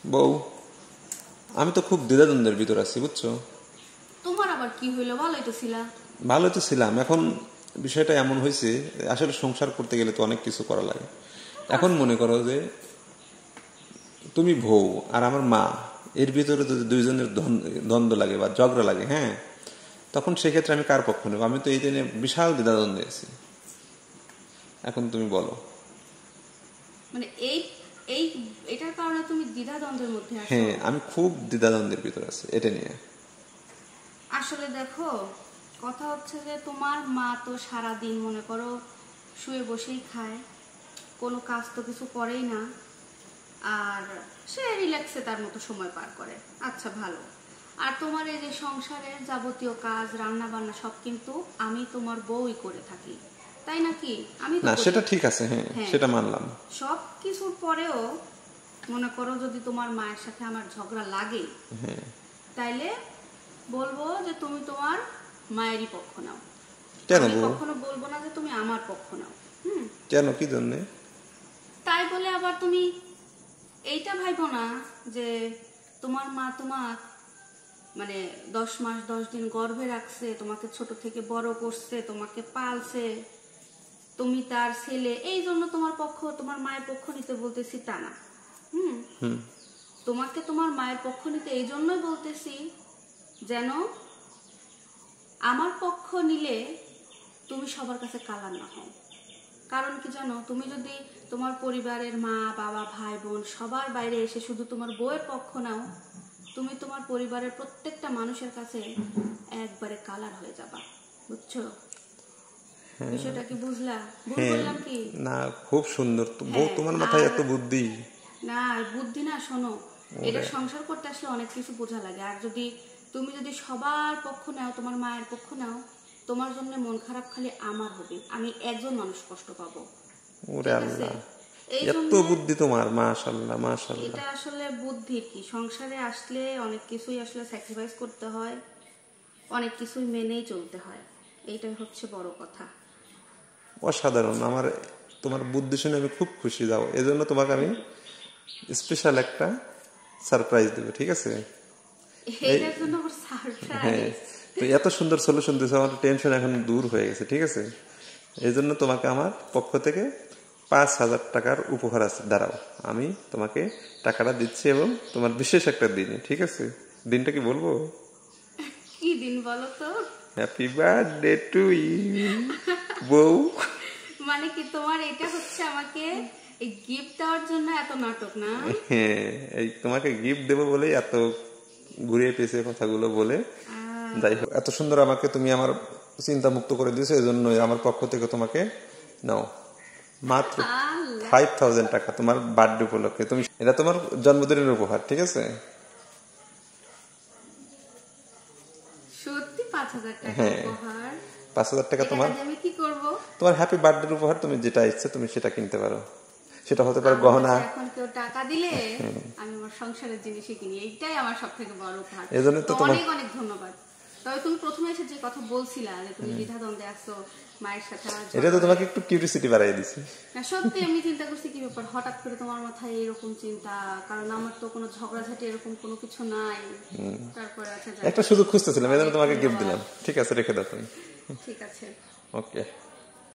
বউ, আমি তো খুব দ্বিধাদ্বন্দ্বের ভিতর আছি, বুঝছো? তোমার আবার কি হইলো? ভালোই তো ছিলা। ভালো তো ছিলাম, এখন বিষয়টা এমন হয়েছে, আসলে সংসার করতে গেলে তো অনেক কিছু করা লাগে। এখন মনে করো যে তুমি বউ আর আমার মা, এর ভিতরে যদি দুইজনের দ্বন্দ্ব লাগে বা ঝগড়া লাগে, হ্যাঁ, তখন সেক্ষেত্রে আমি কার পক্ষ নেব? আমি তো এই জন্য বিশাল দ্বিধাদ্বন্দ্বে আছি। এখন তুমি বলো। মানে এই এই এটার কারণে তুমি দ্বিধাদ্বন্দ্বের মধ্যে আছো? হ্যাঁ, আমি খুব দ্বিধাদ্বন্দ্বের ভিতর আছি এটা নিয়ে। আসলে দেখো, কথা হচ্ছে যে তোমার মা তো সারাদিন মনে করো শুয়ে বসেই খায়, কোনো কাজ তো কিছু করেই না, আর সে রিল্যাক্সে তার মতো সময় পার করে। আচ্ছা ভালো। আর তোমার এই যে সংসারের যাবতীয় কাজ, রান্না বান্না সব কিন্তু আমি তোমার বউই করে থাকি, তাই নাকি? আমি তো না, করি। সেটা ঠিক আছে, হ্যাঁ, হ্যাঁ, সেটা মানলাম। সব কিছুর পরেও মনে করো যদি তোমার মায়ের সাথে আমার ঝগড়া লাগে, তাইলে বলবো যে তুমি তোমার মায়েরই পক্ষ নাও। কেন আমি বউ? কখনো বলবো না যে তুমি আমার পক্ষ নাও। কেন, কি জন্যে? তাই বলে আবার তুমি এইটা ভাইবো না যে তোমার মা তোমার মানে 10 মাস 10 দিন গর্ভে রাখছে, তোমাকে ছোট থেকে বড় করছে, তোমাকে পালছে, তুমি তার ছেলে, এই জন্য তোমার মায়ের পক্ষ নিতে বলতেছি তা না। তোমাকে তোমার মায়ের পক্ষ নিতে এই জন্যই বলতেছি যেন আমার পক্ষ নিলে তুমি সবার কাছে কালার না হও। কারণ কি জানো, তুমি যদি তোমার পরিবারের মা বাবা ভাই বোন সবার বাইরে এসে শুধু তোমার বউয়ের পক্ষ নাও, তুমি তোমার পরিবারের প্রত্যেকটা মানুষের কাছে একবারে কালার হয়ে যাবা। বুঝছো বিষয়টা? কি বুঝলা? ভুল বললাম কি? না, খুব সুন্দর বউ, তোমার মাথায় এত বুদ্ধি। না বুদ্ধি না, শোনো, এটা সংসার করতে আসলে অনেক কিছু বোঝা লাগে। আর তুমি যদি সবার পক্ষ নাও, তোমার মায়ের পক্ষ নাও, তোমার জন্য মন খারাপ খালি আমার হবে, আমি একজন মানুষ কষ্ট পাবো। ওরে আল্লাহ, এত বুদ্ধি তোমার, মাশাআল্লাহ মাশাআল্লাহ। এটা আসলে বুদ্ধি কি, সংসারে আসলে অনেক কিছুই আসলে স্যাক্রিফাইস করতে হয়, অনেক কিছুই মেনেই চলতে হয়, এইটাই হচ্ছে বড় কথা। অসাধারণ, আমার তোমার বুদ্ধি শুনে আমি খুব খুশি। যাও, এজন্য তোমাকে আমি স্পেশাল একটা সারপ্রাইজ দেবো, ঠিক আছে? এইটার জন্য হ্যাঁ, সারপ্রাইজ? তো এত সুন্দর সলিউশন দিয়েছো, আমার টেনশন এখন দূর হয়ে গেছে, ঠিক আছে? এই জন্য তোমাকে আমার পক্ষ থেকে 5,000 টাকার উপহার আছে। দাঁড়াও, আমি তোমাকে টাকাটা দিচ্ছি, এবং তোমার বিশেষ একটা দিনে, ঠিক আছে? দিনটা কি বলবো? কি দিন বলো তো? হ্যাপি বার্থডে টু ইউ বউ। মানে কি তোমার এটা হচ্ছে আমাকে এই গিফট দেওয়ার জন্য এত নাটক না? হ্যাঁ, এই তোমাকে গিফট দেবো বলেই এত ঘুরিয়ে পেঁচিয়ে কথাগুলো বলে। যাই হোক, এত সুন্দর আমাকে তুমি আমার চিন্তা মুক্ত করে দিয়েছো, এই জন্য আমার পক্ষ থেকে তোমাকে নাও মাত্র 5,000 টাকা তোমার বার্থডে উপলক্ষে। তুমি এটা তোমার জন্মদিনের উপহার, ঠিক আছে? সত্যি 5,000 টাকা হ্যাঁ, উপহার? 5,000 টাকা তোমার, আমি কি করব? তোমার হ্যাপি বার্থডে উপহার। তুমি যেটা ইচ্ছে তুমি সেটা কিনতে পারো। সেটা হতে পারে গহনা। এখন কেউ টাকা দিলে আমি আমার সংসারের জিনিসই কিনি, এইটাই আমার সবথেকে বড় উপহার। এজন্য তো তোমার অনেক অনেক ধন্যবাদ। তবে তুমি প্রথমে এসে যে কথা বলছিলা যে তুমি দ্বিধাদ্বন্দ্বে আছো মায়ের সাথে, এটা তো তোমাকে একটু কিউরিসিটি বাড়াই দিছে। না সত্যি আমি চিন্তা করছি কি ব্যাপার হঠাৎ করে তোমার মাথায় এরকম চিন্তা, কারণ আমার তো কোনো ঝগড়াঝাটি এরকম কোনো কিছু নাই। তারপরে আচ্ছা একটা সুযোগ খুঁজতেছিলাম, এজন্য তোমাকে গিফট দিলাম। ঠিক আছে, রেখে দাও তুমি। ঠিক আছে, ওকে।